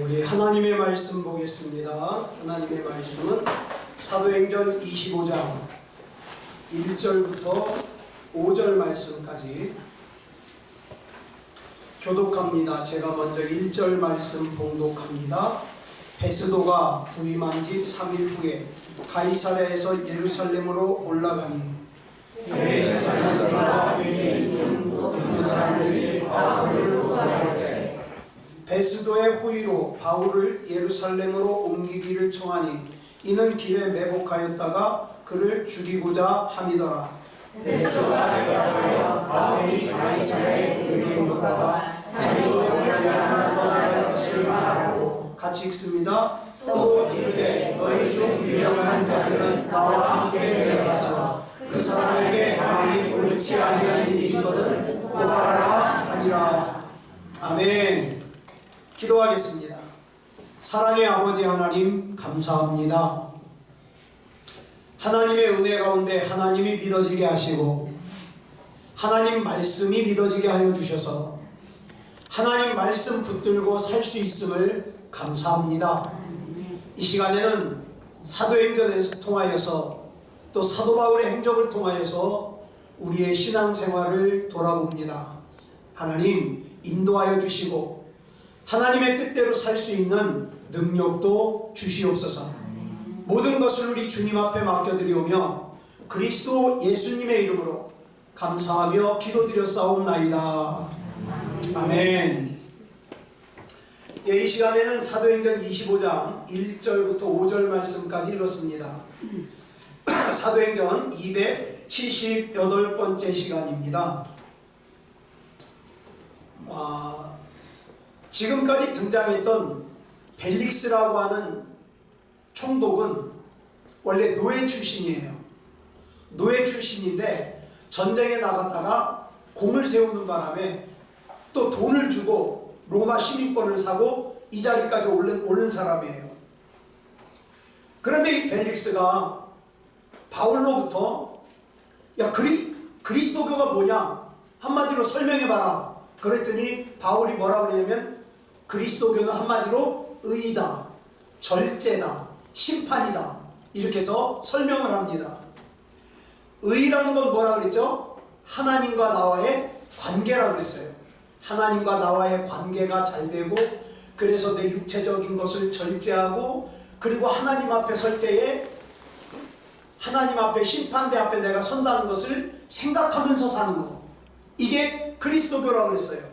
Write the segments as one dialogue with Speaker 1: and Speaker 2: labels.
Speaker 1: 우리 하나님의 말씀 보겠습니다. 하나님의 말씀은 사도행전 25장 1절부터 5절 말씀까지 교독합니다. 제가 먼저 1절 말씀 봉독합니다. 베스도가 부임한 지 3일 후에 가이사랴에서 예루살렘으로 올라가니 대제사장들과 유대인 중 모든 사람들이 바울을 도와주었으니 베스도의 호의로 바울을 예루살렘으로 옮기기를 청하니 이는 길에 매복하였다가 그를 죽이고자 함이더라.
Speaker 2: 베스도가 대답하여 바울이 가이사랴에 들린 것과 자기도 올라가나 떠날 것을 말하고
Speaker 1: 같이 읽습니다.
Speaker 2: 또 이르되 너희 중 유력한 자들은 나와 함께 내려가서 그 사람에게 많이 옳지 아니한 일이 있거든 고발하라 하니라.
Speaker 1: 아멘. 기도하겠습니다. 사랑의 아버지 하나님 감사합니다. 하나님의 은혜 가운데 하나님이 믿어지게 하시고 하나님 말씀이 믿어지게 하여 주셔서 하나님 말씀 붙들고 살 수 있음을 감사합니다. 이 시간에는 사도행전을 통하여서 또 사도 바울의 행적을 통하여서 우리의 신앙생활을 돌아봅니다. 하나님 인도하여 주시고 하나님의 뜻대로 살 수 있는 능력도 주시옵소서. 모든 것을 우리 주님 앞에 맡겨드리오며 그리스도 예수님의 이름으로 감사하며 기도드렸사옵나이다. 아멘. 예, 이 시간에는 사도행전 25장 1절부터 5절 말씀까지 읽었습니다. 사도행전 278번째 시간입니다. 지금까지 등장했던 벨릭스라고 하는 총독은 원래 노예 출신이에요. 노예 출신인데 전쟁에 나갔다가 공을 세우는 바람에 또 돈을 주고 로마 시민권을 사고 이 자리까지 오른 사람이에요. 그런데 이 벨릭스가 바울로부터 야 그리스도교가 뭐냐 한마디로 설명해봐라. 그랬더니 바울이 뭐라고 그러냐면 그리스도교는 한마디로 의다, 절제다, 심판이다 이렇게 해서 설명을 합니다. 의라는 건 뭐라 그랬죠? 하나님과 나와의 관계라고 그랬어요. 하나님과 나와의 관계가 잘 되고 그래서 내 육체적인 것을 절제하고 그리고 하나님 앞에 설 때에 하나님 앞에 심판대 앞에 내가 선다는 것을 생각하면서 사는 거, 이게 그리스도교라고 했어요.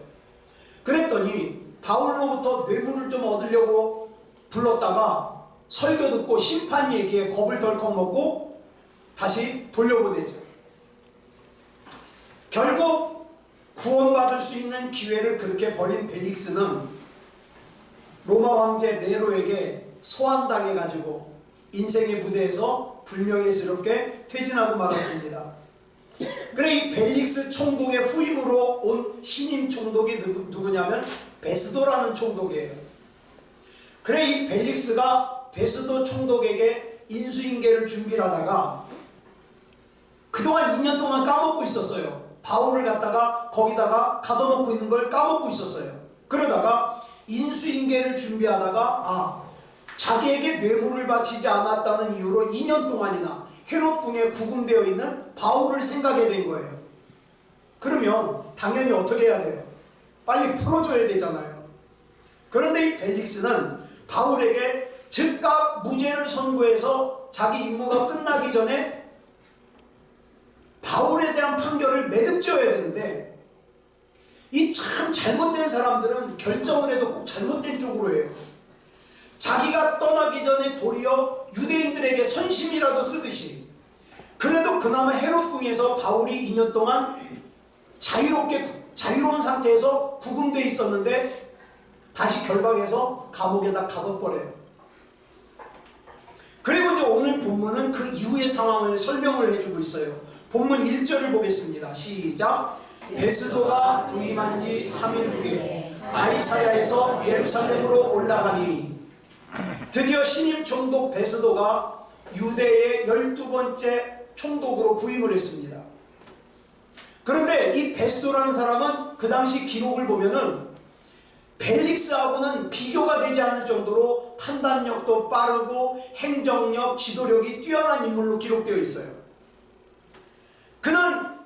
Speaker 1: 그랬더니 바울로부터 뇌물을 좀 얻으려고 불렀다가 설교 듣고 심판 얘기에 겁을 덜컥 먹고 다시 돌려보내죠. 결국 구원받을 수 있는 기회를 그렇게 버린 벨릭스는 로마 황제 네로에게 소환당해가지고 인생의 무대에서 불명예스럽게 퇴진하고 말았습니다. 그래 이 벨릭스 총독의 후임으로 온 신임 총독이 누구냐면 베스도라는 총독이에요. 그래 이 벨릭스가 베스도 총독에게 인수인계를 준비를 하다가 그동안 2년 동안 까먹고 있었어요. 바울을 갖다가 거기다가 가둬놓고 있는 걸 까먹고 있었어요. 그러다가 인수인계를 준비하다가 자기에게 뇌물을 바치지 않았다는 이유로 2년 동안이나 헤롯 궁에 구금되어 있는 바울을 생각하게 된 거예요. 그러면 당연히 어떻게 해야 돼요? 빨리 풀어줘야 되잖아요. 그런데 이 벨릭스는 바울에게 즉각 무죄를 선고해서 자기 임무가 끝나기 전에 바울에 대한 판결을 매듭지어야 되는데 이 참 잘못된 사람들은 결정을 해도 꼭 잘못된 쪽으로 해요. 자기가 떠나기 전에 도리어 유대인들에게 선심이라도 쓰듯이 그래도 그나마 헤롯 궁에서 바울이 2년 동안 자유로운 상태에서 구금되어 있었는데 다시 결박해서 감옥에다 가둬버려요. 그리고 이제 오늘 본문은 그 이후의 상황을 설명을 해주고 있어요. 본문 1절을 보겠습니다. 시작. 베스도가 부임한 지 3일 후에 가이사랴에서 예루살렘으로 올라가니 드디어 신임 총독 베스도가 유대의 12번째 총독으로 부임을 했습니다. 그런데 이 베스도라는 사람은 그 당시 기록을 보면은 벨릭스하고는 비교가 되지 않을 정도로 판단력도 빠르고 행정력, 지도력이 뛰어난 인물로 기록되어 있어요. 그는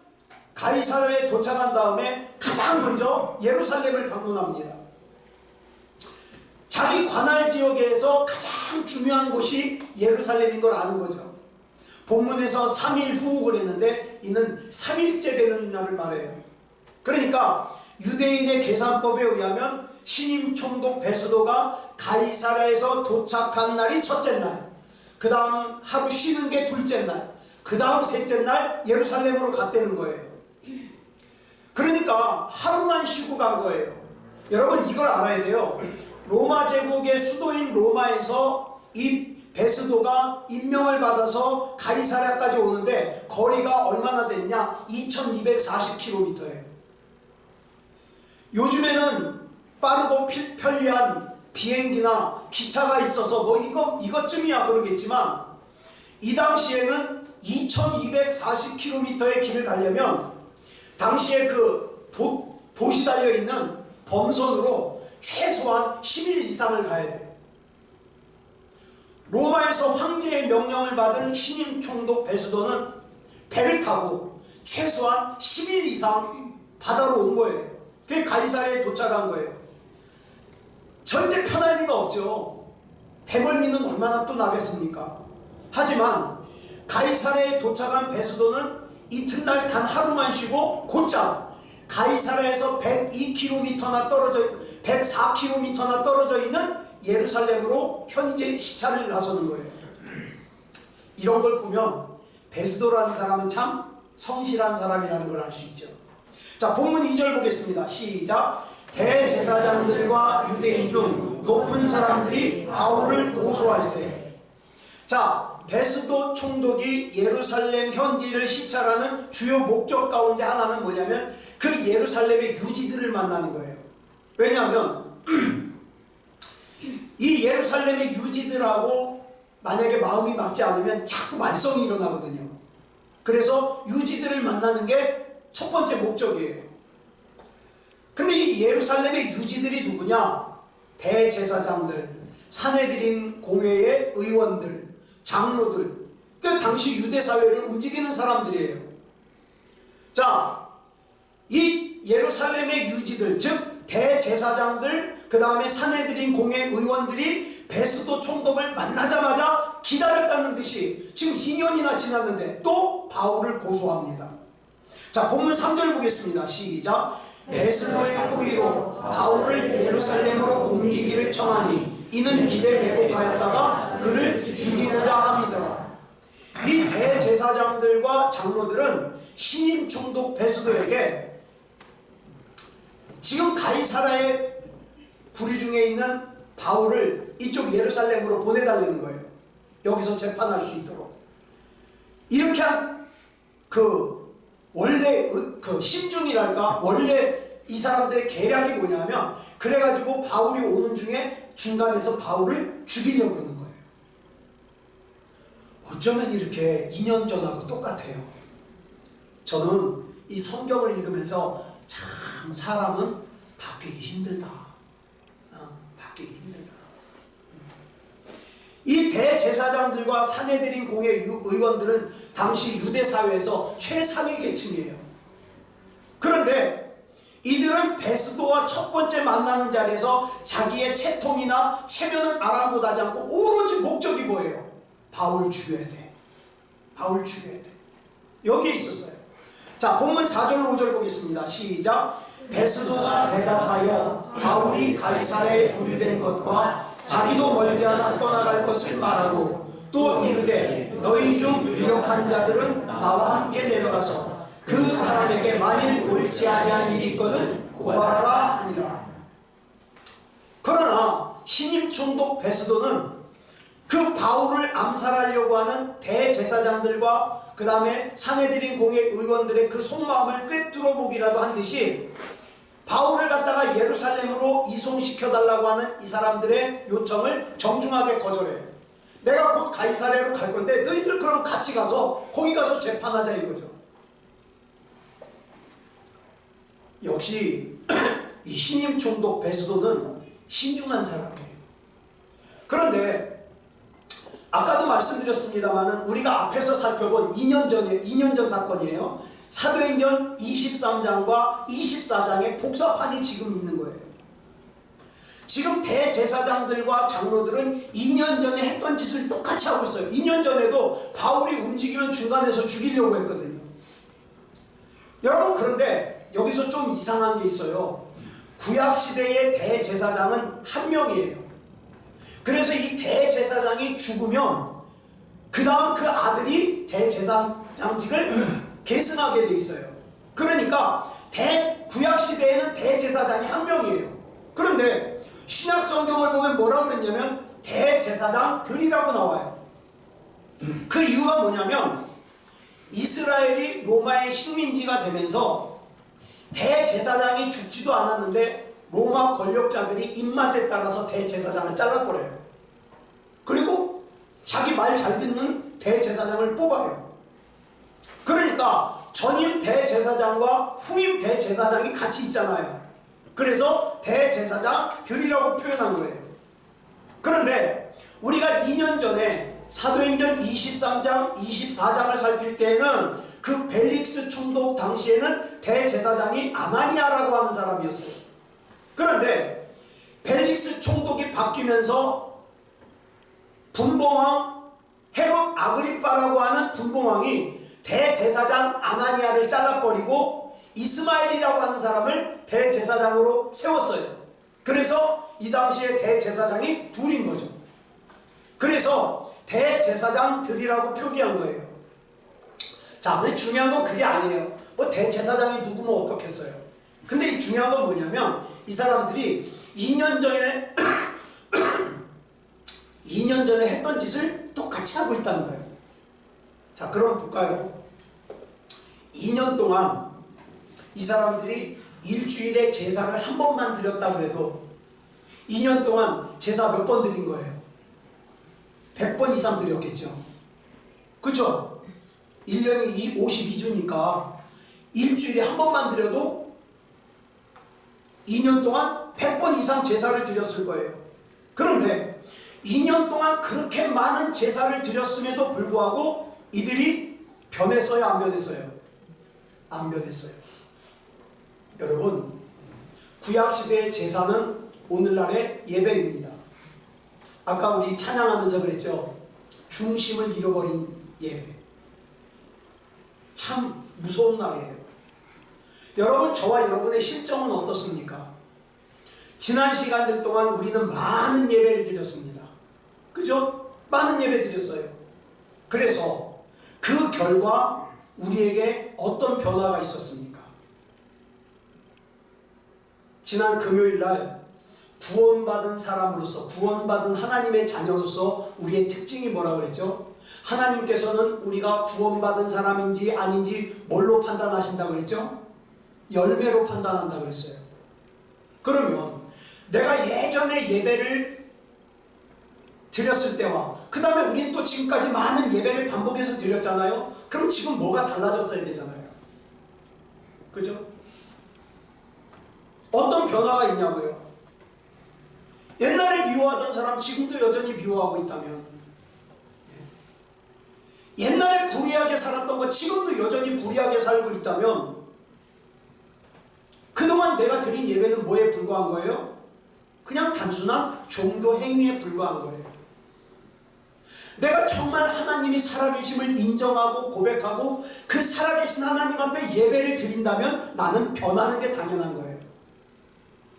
Speaker 1: 가이사랴에 도착한 다음에 가장 먼저 예루살렘을 방문합니다. 자기 관할 지역에서 가장 중요한 곳이 예루살렘인 걸 아는 거죠. 본문에서 3일 후 그랬는데 이는 3일째 되는 날을 말해요. 그러니까 유대인의 계산법에 의하면 신임 총독 베스도가 가이사랴에서 도착한 날이 첫째 날, 그 다음 하루 쉬는 게 둘째 날, 그 다음 셋째 날 예루살렘으로 갔다는 거예요. 그러니까 하루만 쉬고 간 거예요. 여러분 이걸 알아야 돼요. 로마 제국의 수도인 로마에서 이 베스도가 임명을 받아서 가이사랴까지 오는데 거리가 얼마나 됐냐? 2240km예요. 요즘에는 빠르고 편리한 비행기나 기차가 있어서 뭐 이것쯤이야 그러겠지만 이 당시에는 2240km의 길을 가려면 당시에 그 도시 달려있는 범선으로 최소한 10일 이상을 가야 돼요. 로마에서 황제의 명령을 받은 신임 총독 베스도는 배를 타고 최소한 10일 이상 바다로 온 거예요. 그게 가이사랴에 도착한 거예요. 절대 편할 리가 없죠. 배멀미는 얼마나 또 나겠습니까? 하지만 가이사랴에 도착한 베스도는 이튿날 단 하루만 쉬고 곧장 가이사랴에서 104km나 떨어져 있는 예루살렘으로 현재 시차를 나서는 거예요. 이런 걸 보면 베스도라는 사람은 참 성실한 사람이라는 걸 알 수 있죠. 자, 본문 2절 보겠습니다. 시작. 대제사장들과 유대인 중 높은 사람들이 바울을 고소할세. 자, 베스도 총독이 예루살렘 현지를 시찰하는 주요 목적 가운데 하나는 뭐냐면 그 예루살렘의 유지들을 만나는 거예요. 왜냐하면 이 예루살렘의 유지들하고 만약에 마음이 맞지 않으면 자꾸 말썽이 일어나거든요. 그래서 유지들을 만나는 게 첫 번째 목적이에요. 근데 이 예루살렘의 유지들이 누구냐? 대제사장들, 산헤드린 공회의 의원들, 장로들, 그 당시 유대 사회를 움직이는 사람들이에요. 자, 이 예루살렘의 유지들, 즉 대제사장들, 그 다음에 산헤드린 공회 의원들이 베스도 총독을 만나자마자 기다렸다는 듯이 지금 2년이나 지났는데 또 바울을 고소합니다. 자, 본문 3절 보겠습니다. 시작. 베스도의 호의로 바울을 예루살렘으로 옮기기를 청하니 이는 길에 매복하였다가 그를 죽이고자 함이더라. 이 대제사장들과 장로들은 신임 총독 베스도에게 지금 가이사랴의 부리 중에 있는 바울을 이쪽 예루살렘으로 보내달라는 거예요. 여기서 재판할 수 있도록. 이렇게 한 원래 그 심중이랄까, 원래 이 사람들의 계략이 뭐냐면 그래가지고 바울이 오는 중에 중간에서 바울을 죽이려고 그러는 거예요. 어쩌면 이렇게 2년 전하고 똑같아요. 저는 이 성경을 읽으면서 참 사람은 바뀌기 힘들다. 바뀌기 힘들다. 이 대제사장들과 산헤드린 공회 의원들은 당시 유대 사회에서 최상위 계층이에요. 그런데 이들은 베스도와 첫 번째 만나는 자리에서 자기의 채통이나 체면은 아랑곳하지 않고 오로지 목적이 뭐예요? 바울 죽여야 돼. 바울 죽여야 돼. 여기에 있었어요. 자, 본문 4절로 5절 보겠습니다. 시작. 베스도가 대답하여 바울이 가이사랴에 부류된 것과 자기도 멀지 않아 떠나갈 것을 말하고 또 이르되 너희 중 유력한 자들은 나와 함께 내려가서 그 사람에게 만일 옳지 아니한 일이 있거든 고발하라 하니라. 그러나 신임 총독 베스도는 그 바울을 암살하려고 하는 대제사장들과 그 다음에 산헤드린 공회 의원들의 그 속마음을 꿰뚫어 보기라도 한 듯이 바울을 갖다가 예루살렘으로 이송시켜달라고 하는 이 사람들의 요청을 정중하게 거절해요. 내가 곧 가이사랴로 갈 건데 너희들 그럼 같이 가서 거기 가서 재판하자 이거죠. 역시 이 신임 총독 베스도는 신중한 사람이에요. 그런데 아까도 말씀드렸습니다만 우리가 앞에서 살펴본 2년 전 사건이에요. 사도행전 23장과 24장의 복사판이 지금 있는 거예요. 지금 대제사장들과 장로들은 2년 전에 했던 짓을 똑같이 하고 있어요. 2년 전에도 바울이 움직이면 중간에서 죽이려고 했거든요. 여러분, 그런데 여기서 좀 이상한 게 있어요. 구약시대의 대제사장은 한 명이에요. 그래서 이 대제사장이 죽으면 그 다음 그 아들이 대제사장직을 계승하게 돼 있어요. 그러니까 구약시대에는 대제사장이 한 명이에요. 그런데 신약 성경을 보면 뭐라고 그랬냐면 대제사장들이라고 나와요. 그 이유가 뭐냐면 이스라엘이 로마의 식민지가 되면서 대제사장이 죽지도 않았는데 로마 권력자들이 입맛에 따라서 대제사장을 잘라버려요. 그리고 자기 말 잘 듣는 대제사장을 뽑아요. 그러니까 전임 대제사장과 후임 대제사장이 같이 있잖아요. 그래서 대제사장들이라고 표현한 거예요. 그런데 우리가 2년 전에 사도행전 23장, 24장을 살필 때에는 그 벨릭스 총독 당시에는 대제사장이 아나니아라고 하는 사람이었어요. 그런데 벨릭스 총독이 바뀌면서 분봉왕 헤롯 아그리빠라고 하는 분봉왕이 대제사장 아나니아를 잘라버리고 이스마엘이라고 하는 사람을 대제사장으로 세웠어요. 그래서 이 당시에 대제사장이 둘인 거죠. 그래서 대제사장들이라고 표기한 거예요. 자, 근데 중요한 건 그게 아니에요. 뭐 대제사장이 누구면 어떻겠어요. 근데 이 중요한 건 뭐냐면 이 사람들이 2년 전에 2년 전에 했던 짓을 똑같이 하고 있다는 거예요. 자, 그럼 볼까요? 2년 동안 이 사람들이 일주일에 제사를 한 번만 드렸다고 해도 2년 동안 제사 몇 번 드린 거예요? 100번 이상 드렸겠죠. 그렇죠? 1년이 52주니까 일주일에 한 번만 드려도 2년 동안 100번 이상 제사를 드렸을 거예요. 그런데 2년 동안 그렇게 많은 제사를 드렸음에도 불구하고 이들이 변했어요? 안 변했어요? 안 변했어요. 여러분, 구약시대의 제사는 오늘날의 예배입니다. 아까 우리 찬양하면서 그랬죠. 중심을 잃어버린 예배. 참 무서운 날이에요. 여러분, 저와 여러분의 실정은 어떻습니까? 지난 시간들 동안 우리는 많은 예배를 드렸습니다. 그죠? 많은 예배 드렸어요. 그래서 그 결과 우리에게 어떤 변화가 있었습니까? 지난 금요일날 구원받은 사람으로서, 구원받은 하나님의 자녀로서 우리의 특징이 뭐라고 그랬죠? 하나님께서는 우리가 구원받은 사람인지 아닌지 뭘로 판단하신다고 그랬죠? 열매로 판단한다고 그랬어요. 그러면 내가 예전에 예배를 드렸을 때와 그 다음에 우리는 또 지금까지 많은 예배를 반복해서 드렸잖아요. 그럼 지금 뭐가 달라졌어야 되잖아요. 그죠? 어떤 변화가 있냐고요? 옛날에 미워하던 사람 지금도 여전히 미워하고 있다면, 옛날에 불의하게 살았던 거 지금도 여전히 불의하게 살고 있다면, 그동안 내가 드린 예배는 뭐에 불과한 거예요? 그냥 단순한 종교 행위에 불과한 거예요. 내가 정말 하나님이 살아계심을 인정하고 고백하고 그 살아계신 하나님 앞에 예배를 드린다면 나는 변하는 게 당연한 거예요.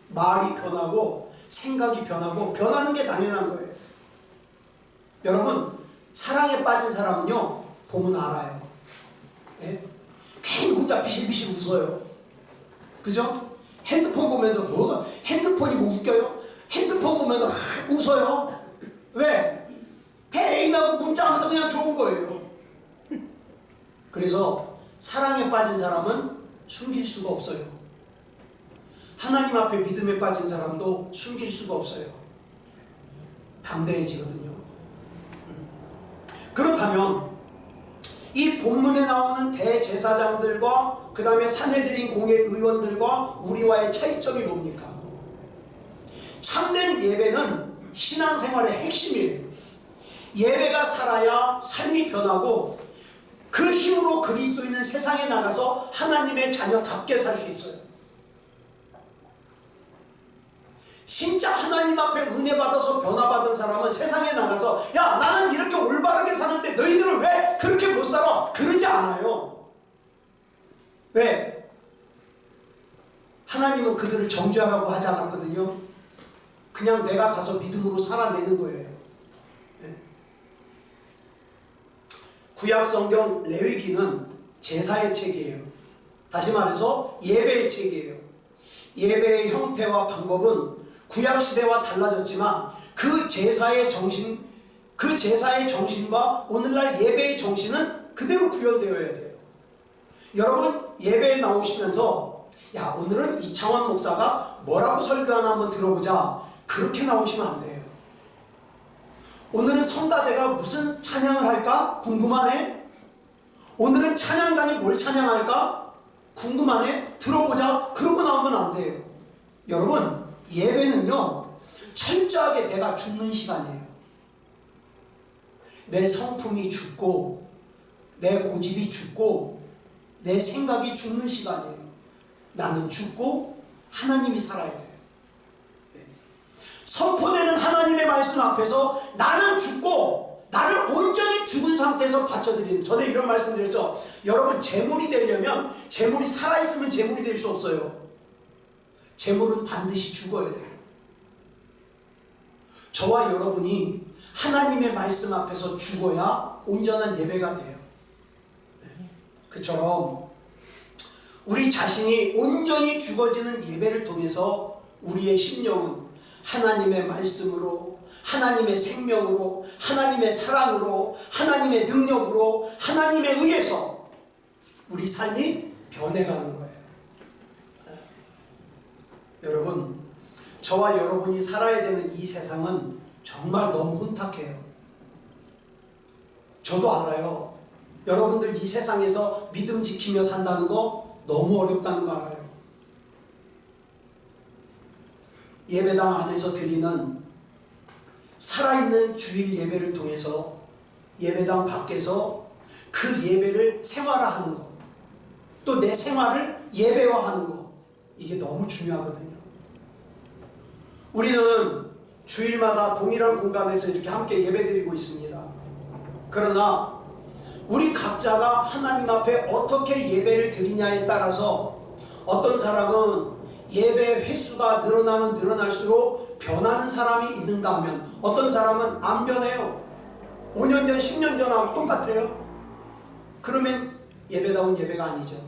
Speaker 1: 말이 변하고 생각이 변하고 변하는 게 당연한 거예요. 여러분, 사랑에 빠진 사람은요, 보면 알아요. 예? 괜히 혼자 비실비실 웃어요. 그죠? 핸드폰 보면서 핸드폰이 뭐 웃겨요? 핸드폰 보면서 웃어요. 왜? 배인하고 문자하면서 그냥 좋은 거예요. 그래서 사랑에 빠진 사람은 숨길 수가 없어요. 하나님 앞에 믿음에 빠진 사람도 숨길 수가 없어요. 담대해지거든요. 그렇다면 이 본문에 나오는 대제사장들과 그 다음에 산헤드린 공회 의원들과 우리와의 차이점이 뭡니까? 참된 예배는 신앙생활의 핵심이에요. 예배가 살아야 삶이 변하고 그 힘으로 그리스도인은 세상에 나가서 하나님의 자녀답게 살 수 있어요. 진짜 하나님 앞에 은혜 받아서 변화받은 사람은 세상에 나가서 야 나는 이렇게 올바르게 사는데 너희들은 왜 그렇게 못 살아? 그러지 않아요. 왜? 하나님은 그들을 정죄하라고 하지 않았거든요. 그냥 내가 가서 믿음으로 살아내는 거예요. 구약 성경 레위기는 제사의 책이에요. 다시 말해서 예배의 책이에요. 예배의 형태와 방법은 구약 시대와 달라졌지만 그 제사의 정신과 오늘날 예배의 정신은 그대로 구현되어야 돼요. 여러분 예배에 나오시면서 야 오늘은 이창원 목사가 뭐라고 설교하나 한번 들어보자 그렇게 나오시면 안 돼요. 오늘은 성가대가 무슨 찬양을 할까? 궁금하네? 오늘은 찬양단이 뭘 찬양할까? 궁금하네? 들어보자. 그러고 나오면 안 돼요. 여러분 예배는요 철저하게 내가 죽는 시간이에요. 내 성품이 죽고 내 고집이 죽고 내 생각이 죽는 시간이에요. 나는 죽고 하나님이 살아야 돼요. 선포되는 하나님의 말씀 앞에서 나는 죽고 나를 온전히 죽은 상태에서 바쳐드리는, 전에 이런 말씀 드렸죠. 여러분 재물이 되려면 재물이 살아있으면 재물이 될 수 없어요. 재물은 반드시 죽어야 돼요. 저와 여러분이 하나님의 말씀 앞에서 죽어야 온전한 예배가 돼요. 그처럼 우리 자신이 온전히 죽어지는 예배를 통해서 우리의 심령은 하나님의 말씀으로, 하나님의 생명으로, 하나님의 사랑으로, 하나님의 능력으로, 하나님에 의해서 우리 삶이 변해가는 거예요. 여러분, 저와 여러분이 살아야 되는 이 세상은 정말 너무 혼탁해요. 저도 알아요. 여러분들 이 세상에서 믿음 지키며 산다는 거 너무 어렵다는 거 알아요. 예배당 안에서 드리는 살아있는 주일 예배를 통해서 예배당 밖에서 그 예배를 생활화하는 것, 또 내 생활을 예배화하는 것, 이게 너무 중요하거든요. 우리는 주일마다 동일한 공간에서 이렇게 함께 예배드리고 있습니다. 그러나 우리 각자가 하나님 앞에 어떻게 예배를 드리냐에 따라서 어떤 사람은 예배 횟수가 늘어나면 늘어날수록 변하는 사람이 있는가 하면 어떤 사람은 안 변해요. 5년 전, 10년 전하고 똑같아요. 그러면 예배다운 예배가 아니죠.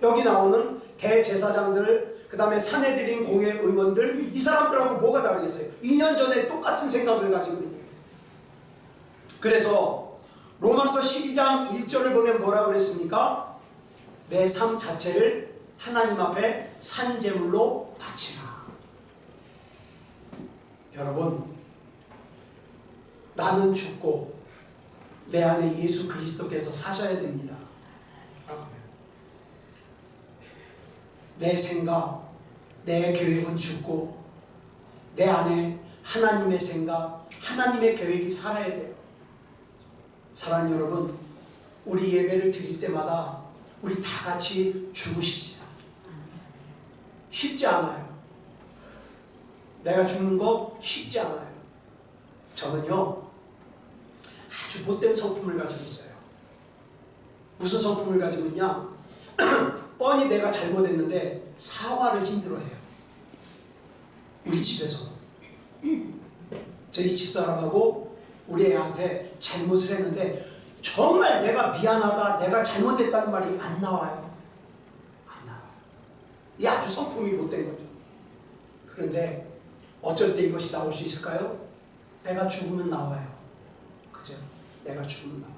Speaker 1: 여기 나오는 대제사장들, 그 다음에 산에 들인 공회 의원들, 이 사람들하고 뭐가 다르겠어요? 2년 전에 똑같은 생각을 가지고 있는 거예요. 그래서 로마서 12장 1절을 보면 뭐라고 그랬습니까? 내 삶 자체를 하나님 앞에 산제물로 바치라. 여러분, 나는 죽고 내 안에 예수 그리스도께서 사셔야 됩니다. 내 생각, 내 계획은 죽고 내 안에 하나님의 생각, 하나님의 계획이 살아야 돼요. 사랑하는 여러분, 우리 예배를 드릴 때마다 우리 다 같이 죽으십시다. 쉽지 않아요. 내가 죽는 거 쉽지 않아요. 저는요 아주 못된 성품을 가지고 있어요. 무슨 성품을 가지고 있냐? 뻔히 내가 잘못했는데 사과를 힘들어해요. 우리 집에서 저희 집사람하고 우리 애한테 잘못을 했는데 정말 내가 미안하다, 내가 잘못했다는 말이 안 나와요. 안 나와요. 이 아주 성품이 못된 거죠. 그런데 어쩔 때 이것이 나올 수 있을까요? 내가 죽으면 나와요. 그죠? 내가 죽으면 나와요.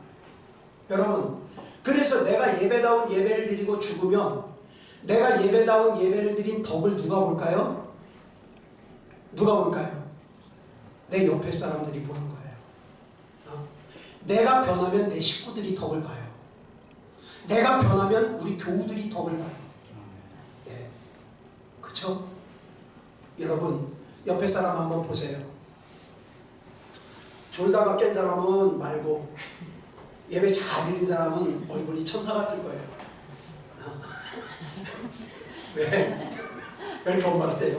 Speaker 1: 여러분, 그래서 내가 예배다운 예배를 드리고 죽으면 내가 예배다운 예배를 드린 덕을 누가 볼까요? 누가 볼까요? 내 옆에 사람들이 보는 거예요. 내가 변하면 내 식구들이 덕을 봐요. 내가 변하면 우리 교우들이 덕을 봐요. 네. 그렇죠? 여러분, 옆에 사람 한번 보세요. 졸다가 깬 사람은 말고 예배 잘 드린 사람은 얼굴이 천사 같을 거예요. 왜? 왜 이렇게 엄마를 때려?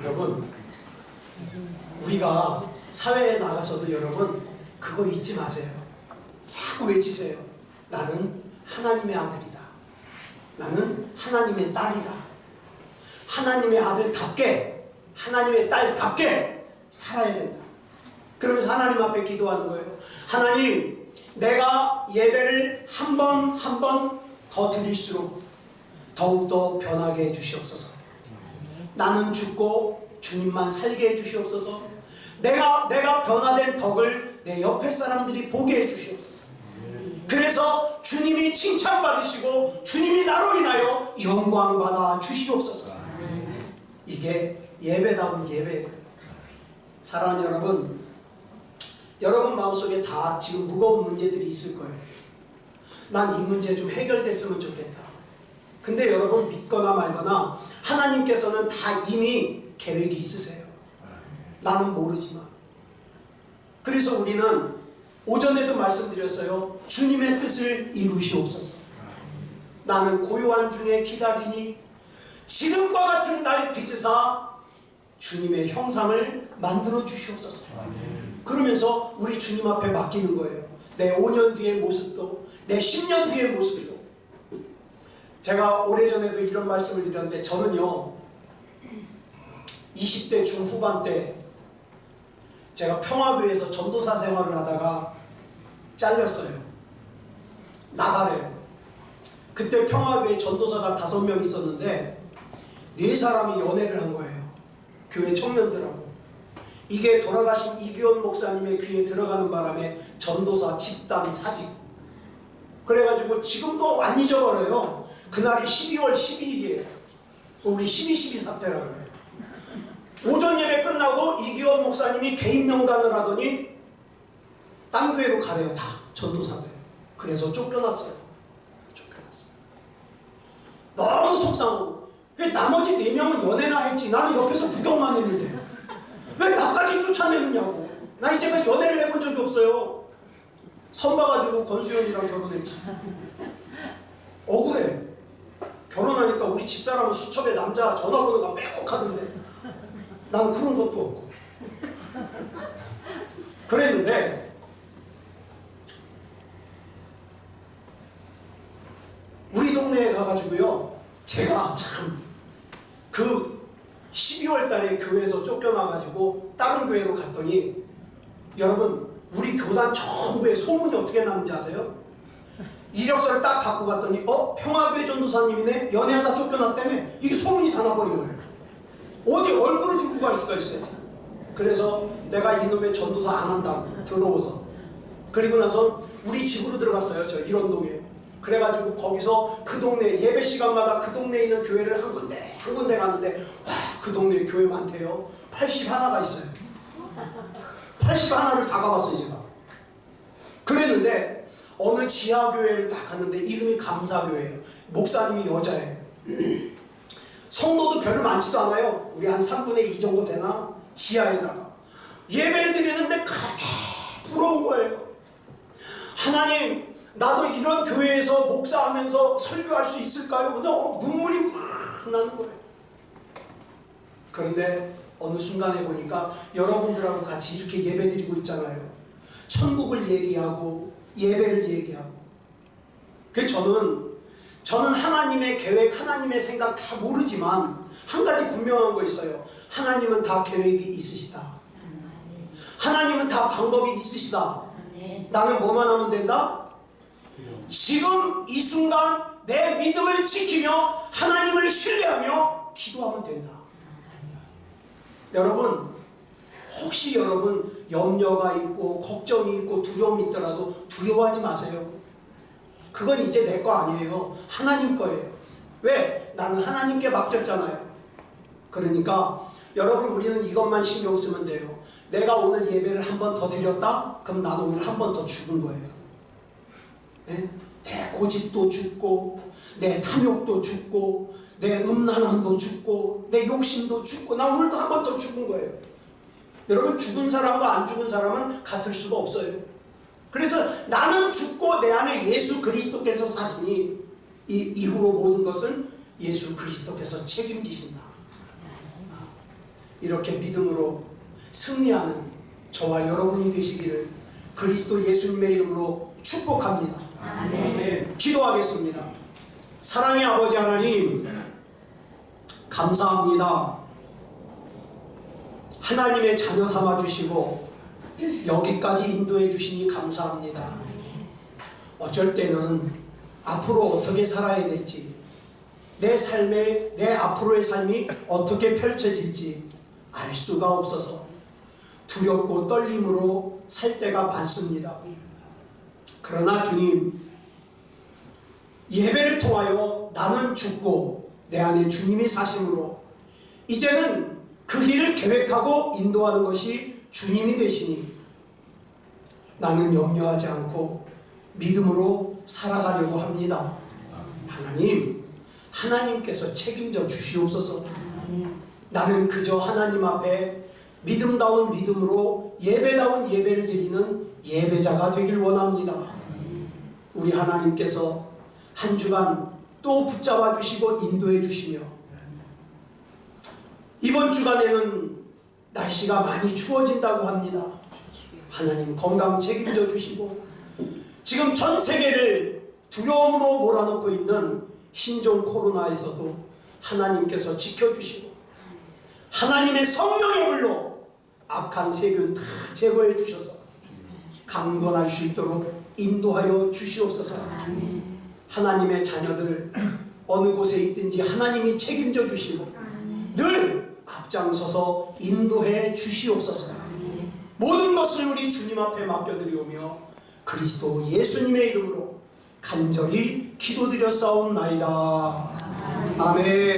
Speaker 1: 여러분, 우리가 사회에 나가서도 여러분 그거 잊지 마세요. 자꾸 외치세요. 나는 하나님의 아들이다. 나는 하나님의 딸이다. 하나님의 아들답게, 하나님의 딸답게 살아야 된다. 그러면서 하나님 앞에 기도하는 거예요. 하나님, 내가 예배를 한 번 한 번 더 드릴수록 더욱더 변하게 해주시옵소서. 나는 죽고 주님만 살게 해주시옵소서. 내가 변화된 덕을 내 옆에 사람들이 보게 해주시옵소서. 그래서 주님이 칭찬받으시고 주님이 나로 인하여 영광받아 주시옵소서. 이게 예배다운 예배예요. 사랑하는 여러분, 여러분 마음속에 다 지금 무거운 문제들이 있을 거예요. 난 이 문제 좀 해결됐으면 좋겠다. 근데 여러분 믿거나 말거나 하나님께서는 다 이미 계획이 있으세요. 나는 모르지만. 그래서 우리는 오전에도 말씀드렸어요. 주님의 뜻을 이루시옵소서. 나는 고요한 중에 기다리니 지금과 같은 날 빚으사 주님의 형상을 만들어 주시옵소서. 그러면서 우리 주님 앞에 맡기는 거예요. 내 5년 뒤의 모습도, 내 10년 뒤의 모습도. 제가 오래전에도 이런 말씀을 드렸는데, 저는요 20대 중후반 때 제가 평화교회에서 전도사 생활을 하다가 잘렸어요. 나가래요. 그때 평화교회 전도사가 5명 있었는데 4사람이 연애를 한 거예요. 교회 청년들하고. 이게 돌아가신 이규원 목사님의 귀에 들어가는 바람에 전도사 집단 사직. 그래가지고 지금도 안 잊어버려요. 그날이 12월 11일이에요. 우리 12.12 사태라고 해요. 오전 예배 끝나고 이규원 목사님이 개인 명단을 하더니 딴 교회로 가래요. 다 전도사들. 그래서 쫓겨났어요. 너무 속상하고. 왜 나머지 4명은 연애나 했지, 나는 옆에서 구경만 했는데 왜 나까지 쫓아내느냐고. 나 이제가 연애를 해본 적이 없어요. 선 봐가지고 권수연이랑 결혼했지. 억울해. 결혼하니까 우리 집사람은 수첩에 남자 전화번호가 빼곡하던데 난 그런 것도 없고. 그랬는데 우리 동네에 가가지고요, 제가 참 그 12월 달에 교회에서 쫓겨나가지고 다른 교회로 갔더니, 여러분 우리 교단 전부에 소문이 어떻게 났는지 아세요? 이력서를 딱 갖고 갔더니 평화교회 전도사님이네, 연애하다 쫓겨났다며. 이게 소문이 다 나버린 거예요. 어디 얼굴을 들고 갈 수가 있어요. 그래서 내가 이놈의 전도사 안 한다고 들어오서, 그리고 나서 우리 집으로 들어갔어요. 저 일원동에. 그래가지고 거기서 그 동네 예배 시간마다 그 동네에 있는 교회를 한 군데 갔는데, 와, 그 동네에 교회 많대요. 81가 있어요. 81를 다 가봤어요 제가. 그랬는데 어느 지하교회를 딱 갔는데 이름이 감사교회예요. 목사님이 여자예요. 성도도 별로 많지도 않아요. 우리 한 3분의 2 정도 되나? 지하에다가 예배를 드리는데 그렇게 부러운 거예요. 하나님, 나도 이런 교회에서 목사하면서 설교할 수 있을까요? 근데 눈물이 팍 나는 거예요. 그런데 어느 순간에 보니까 여러분들하고 같이 이렇게 예배 드리고 있잖아요. 천국을 얘기하고 예배를 얘기하고. 그래서 저는 하나님의 계획, 하나님의 생각 다 모르지만 한 가지 분명한 거 있어요. 하나님은 다 계획이 있으시다. 하나님은 다 방법이 있으시다. 나는 뭐만 하면 된다? 지금 이 순간 내 믿음을 지키며 하나님을 신뢰하며 기도하면 된다. 여러분, 혹시 여러분 염려가 있고 걱정이 있고 두려움이 있더라도 두려워하지 마세요. 그건 이제 내 거 아니에요. 하나님 거예요. 왜? 나는 하나님께 맡겼잖아요. 그러니까 여러분, 우리는 이것만 신경 쓰면 돼요. 내가 오늘 예배를 한 번 더 드렸다? 그럼 나는 오늘 한 번 더 죽은 거예요. 네? 내 고집도 죽고 내 탐욕도 죽고 내 음란함도 죽고 내 욕심도 죽고 나 오늘도 한 번 더 죽은 거예요. 여러분, 죽은 사람과 안 죽은 사람은 같을 수가 없어요. 그래서 나는 죽고 내 안에 예수 그리스도께서 사시니 이 이후로 모든 것은 예수 그리스도께서 책임지신다. 이렇게 믿음으로 승리하는 저와 여러분이 되시기를 그리스도 예수님의 이름으로 축복합니다.
Speaker 2: 아멘.
Speaker 1: 기도하겠습니다. 사랑의 아버지 하나님, 감사합니다. 하나님의 자녀 삼아주시고 여기까지 인도해 주시니 감사합니다. 어쩔 때는 앞으로 어떻게 살아야 될지, 내 삶의, 내 앞으로의 삶이 어떻게 펼쳐질지 알 수가 없어서 두렵고 떨림으로 살 때가 많습니다. 그러나 주님, 예배를 통하여 나는 죽고 내 안에 주님이 사심으로 이제는 그 길을 계획하고 인도하는 것이 주님이 되시니 나는 염려하지 않고 믿음으로 살아가려고 합니다. 하나님, 하나님께서 책임져 주시옵소서. 나는 그저 하나님 앞에 믿음다운 믿음으로 예배다운 예배를 드리는 예배자가 되길 원합니다. 우리 하나님께서 한 주간 또 붙잡아 주시고 인도해 주시며 이번 주간에는 날씨가 많이 추워진다고 합니다. 하나님 건강 책임져 주시고 지금 전 세계를 두려움으로 몰아넣고 있는 신종 코로나에서도 하나님께서 지켜주시고 하나님의 성령의 불로 악한 세균 다 제거해 주셔서 강건할 수 있도록 인도하여 주시옵소서. 하나님의 자녀들 어느 곳에 있든지 하나님이 책임져 주시고 늘 앞장서서 인도해 주시옵소서. 모든 것을 우리 주님 앞에 맡겨드리오며 그리스도 예수님의 이름으로 간절히 기도드려 싸움나이다. 아멘.